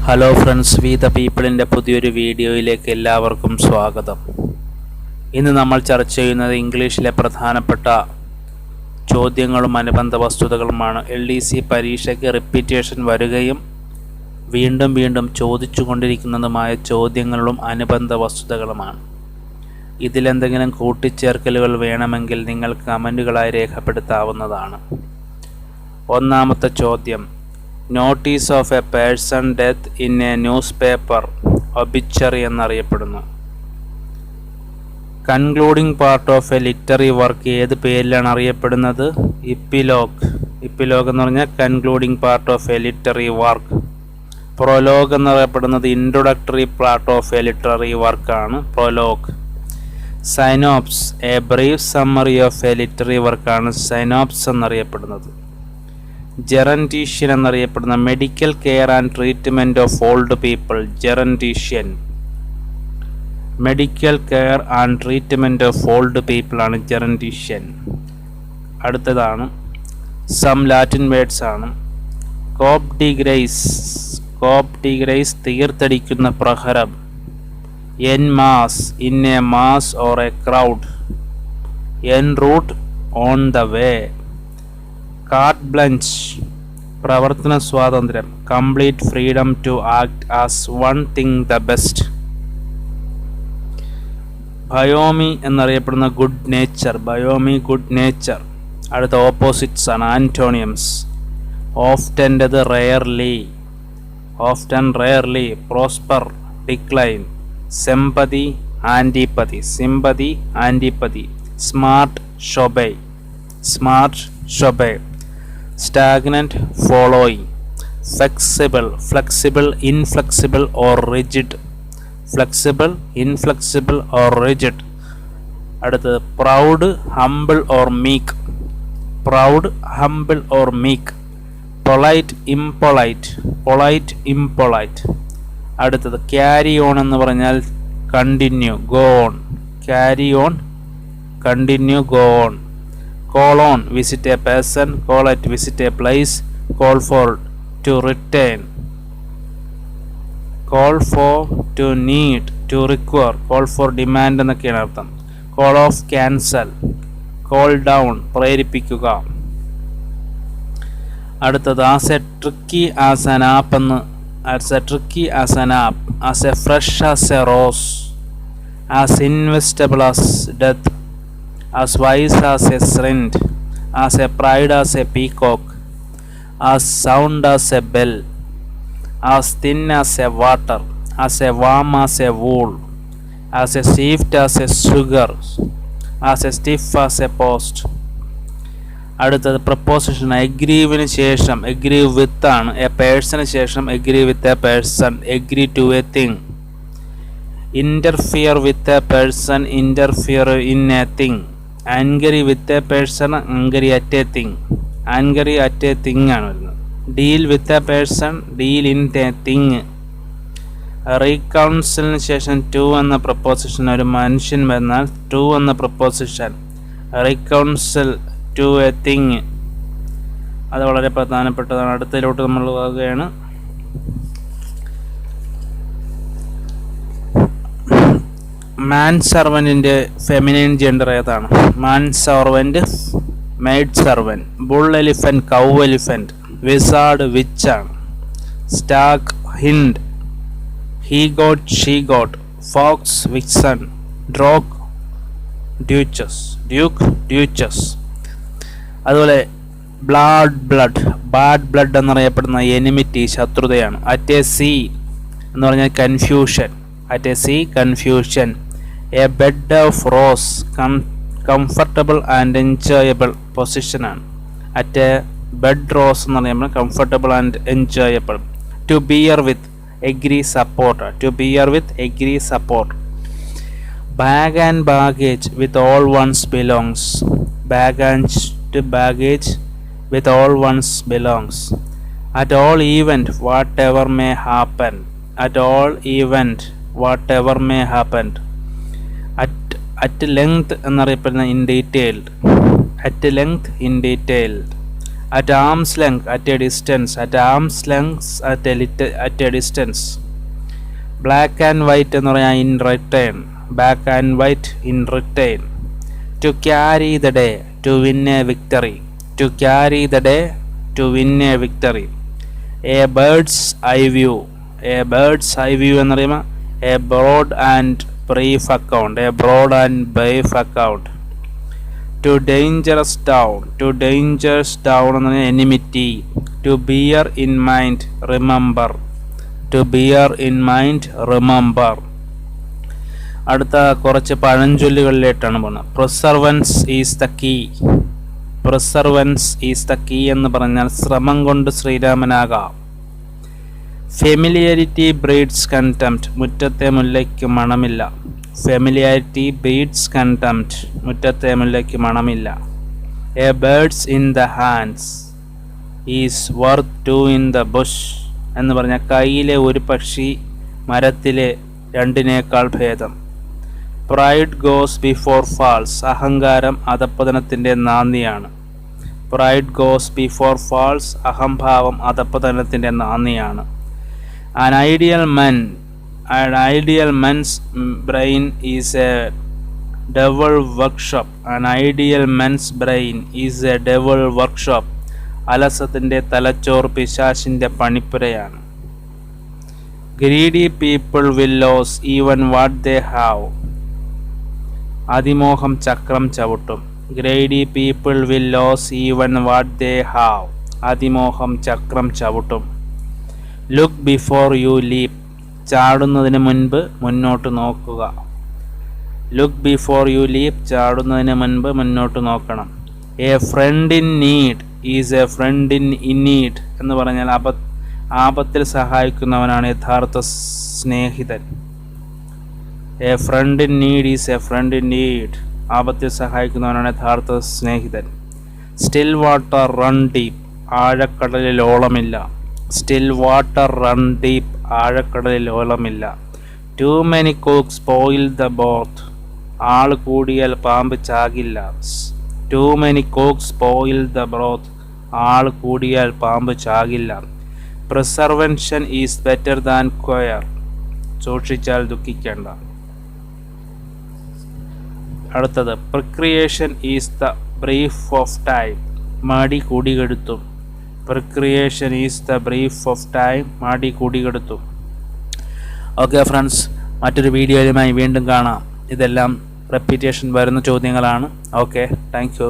Hello friends, we the പീപ്പിളിൻ്റെ പുതിയൊരു വീഡിയോയിലേക്ക് എല്ലാവർക്കും സ്വാഗതം. ഇന്ന് നമ്മൾ ചർച്ച ചെയ്യുന്നത് ഇംഗ്ലീഷിലെ പ്രധാനപ്പെട്ട ചോദ്യങ്ങളും അനുബന്ധ വസ്തുതകളുമാണ്. LDC പരീക്ഷയ്ക്ക് റിപ്പീറ്റേഷൻ വരികയും വീണ്ടും ചോദിച്ചു കൊണ്ടിരിക്കുന്നതുമായ ചോദ്യങ്ങളും അനുബന്ധ വസ്തുതകളുമാണ്. ഇതിലെന്തെങ്കിലും കൂട്ടിച്ചേർക്കലുകൾ വേണമെങ്കിൽ നിങ്ങൾ കമൻറ്റുകളായി രേഖപ്പെടുത്താവുന്നതാണ്. ഒന്നാമത്തെ ചോദ്യം: notice of a person death in a newspaper obituary എന്നറിയപ്പെടുന്നു. Concluding part of a literary work ഏത് പേരിലാണ് അറിയപ്പെടുന്നത്? ഇപ്പിലോഗ്. ഇപ്പിലോഗ് എന്ന് പറഞ്ഞാൽ concluding part of a literary work. Prologue എന്നറിയപ്പെടുന്നത് introductory part of a literary വർക്കാണ് prologue. Synopsis a brief summary of a literary വർക്കാണ് synopsis എന്നറിയപ്പെടുന്നത്. ജെറന്റീഷ്യൻ എന്നറിയപ്പെടുന്ന medical care and treatment of old people. Geriatrician medical care and treatment of old people ആണ് geriatrician. അടുത്തതാണ് some Latin words ആണ്. Coup de grace. Coup de grace തീർത്തടിക്കുന്ന പ്രഹരം. En masse in a mass or a crowd. En route on the way. Carte blanche പ്രവർത്തന സ്വാതന്ത്ര്യം. Complete freedom to act as one thing the best. Bonhomie എന്നറിയപ്പെടുന്ന good nature. Bonhomie good nature. അടുത്ത opposites ആണ് antonyms. ഓഫ്റ്റൻ്റെത് rarely. Often rarely. Prosper decline. Sympathy antipathy. Sympathy antipathy. Smart shabby. Smart shabby. stagnant following. flexible. flexible inflexible or rigid. flexible inflexible or rigid. അടുത്തത് proud humble or meek. proud humble or meek. polite impolite. polite impolite. അടുത്തത് carry on എന്ന് പറഞ്ഞാൽ continue go on. carry on continue go on. Call on visit a person. Call at visit a place. Call for to return. Call for to need to require. Call for demand എന്നൊക്കെയാണ് അർത്ഥം. Call off cancel. Call down പ്രേരിപ്പിക്കുക. അടുത്തത് as a tricky as an app എന്ന്. as a tricky as an app. as a fresh as a rose. as investable as death. as wise as a friend. as a pride as a peacock. as sound as a bell. as thin as a water. as a warm as a wool. as a swift as a sugar. as a stiff as a post. അടുത്തത് preposition. എഗ്രീവിന് ശേഷം aggrieve with ആണ്. എ പേഴ്സന് ശേഷം aggrieve with a person. Agree to a thing. Interfere with a person. Interfere in a thing. Angry with a person. Angry at a thing. Angry at a thing ആണ് വരുന്നത്. Deal with a person. Deal in a thing. റീകൗൺസിലിന് ശേഷം to എന്ന preposition ഒരു മനുഷ്യൻ വന്നാൽ to എന്ന preposition reconcile to a thing. അത് വളരെ പ്രധാനപ്പെട്ടതാണ്. അടുത്തതിലോട്ട് നമ്മൾ പോകുകയാണ്. മാൻ സർവൻറ്റിൻ്റെ ഫെമിനൈൻ ജെൻഡർ ഏതാണ്? Man servant, maid servant. Bull elephant, cow elephant. Wizard വിച്ചാണ്. Stag hind. He goat, she goat. Fox vixen. ഡ്രോഗ് ഡ്യൂച്ചസ്. Duke duchess. അതുപോലെ ബ്ലഡ് ബാഡ് ബ്ലഡ് എന്നറിയപ്പെടുന്ന എനിമിറ്റി ശത്രുതയാണ്. അറ്റ് എ സീ എന്ന് പറഞ്ഞാൽ confusion. At a sea confusion. A bed of rose comfortable and enjoyable പൊസിഷനാണ്. At a bed rose എന്ന് പറയുമ്പോൾ comfortable and enjoyable. To bear with agree support. To bear with agree support. Bag and baggage with all one's belongs. Bag and baggage with all one's belongs. At all event whatever may happen. At all event whatever may happen. At length എന്നറിയപ്പെടുന്ന in detailed. At length in detailed. at arm's length, at a distance, at arm's length, at a distance. Black and white എന്ന് പറഞ്ഞാൽ in return, black and white in return. To carry the day, to win a victory, to carry the day, to win a victory. A bird's eye view, a bird's eye view എന്ന് പറയുമ്പോൾ a broad and brief account, a broad and brief account. To dangerous down, to dangerous down എന്ന് പറഞ്ഞാൽ enmity. To bear in mind, remember, to bear in mind, remember. അടുത്ത കുറച്ച് പഴഞ്ചൊല്ലുകളിലേക്കാണ് പോകുന്നത്. Perseverance is the key, perseverance is the key എന്ന് പറഞ്ഞാൽ ശ്രമം കൊണ്ട് ശ്രീരാമനാകാം. ഫെമിലിയാരിറ്റി ബ്രീഡ്സ് കൺടെംപ്റ്റ്, മുറ്റത്തെ മുല്ലയ്ക്ക് മണമില്ല. ഫെമിലിയാരിറ്റി ബ്രീഡ്സ് കൺടെംപ്റ്റ്, മുറ്റത്തെ മുല്ലയ്ക്ക് മണമില്ല. A birds in the hands is worth two in the bush എന്ന് പറഞ്ഞാൽ കയ്യിലെ ഒരു പക്ഷി മരത്തിലെ രണ്ടിനേക്കാൾ ഭേദം. പ്രൈഡ് ഗോസ് ബിഫോർ ഫാൾസ്, അഹങ്കാരം അധപ്പതനത്തിൻ്റെ നാന്ദിയാണ്. പ്രൈഡ് ഗോസ് ബിഫോർ ഫാൾസ്, അഹംഭാവം അധപ്പതനത്തിൻ്റെ നാന്ദിയാണ്. An ideal man's brain is a devil workshop. An ideal man's brain is a devil workshop. അലസത്തിൻ്റെ തലച്ചോർ പിശാചിൻ്റെ പണിപ്പുരയാണ്. Greedy people will lose even what they have. അതിമോഹം ചക്രം ചവിട്ടും. Greedy people will lose even what they have. അതിമോഹം ചക്രം ചവിട്ടും. Look before you leap, ചാടുന്നതിന് മുൻപ് മുന്നോട്ട് നോക്കുക. Look before you leap, ചാടുന്നതിന് മുൻപ് മുന്നോട്ട് നോക്കണം. A friend in need is a friend in need എന്ന് പറഞ്ഞാൽ ആപത്തിൽ സഹായിക്കുന്നവനാണ് യഥാർത്ഥ സ്നേഹിതൻ. A friend in need is a friend in need, ആപത്തിൽ സഹായിക്കുന്നവനാണ് യഥാർത്ഥ സ്നേഹിതൻ. Still water run deep, ആഴക്കടലിൽ ഓളമില്ല. Still water run deep, ആഴക്കടലിൽ ഓളമില്ല. Too many cooks spoil the broth, ആൾ കൂടിയാൽ പാമ്പ് ചാകില്ല. Too many cooks spoil the broth, ആൾ കൂടിയാൽ പാമ്പ് ചാകില്ല. Preservation is better than cure, സൂക്ഷിച്ചാൽ ദുഃഖിക്കേണ്ട. അടുത്തത് Procreation is the brief of time, മടി കൂടികെടുത്തും. Procreation is the brief of time, മടി കൂടികെടുത്തും. Okay friends, മറ്റൊരു വീഡിയോയുമായി വീണ്ടും കാണാം. ഇതെല്ലാം റെപ്പിറ്റേഷൻ വരുന്ന ചോദ്യങ്ങളാണ്. Okay, thank you.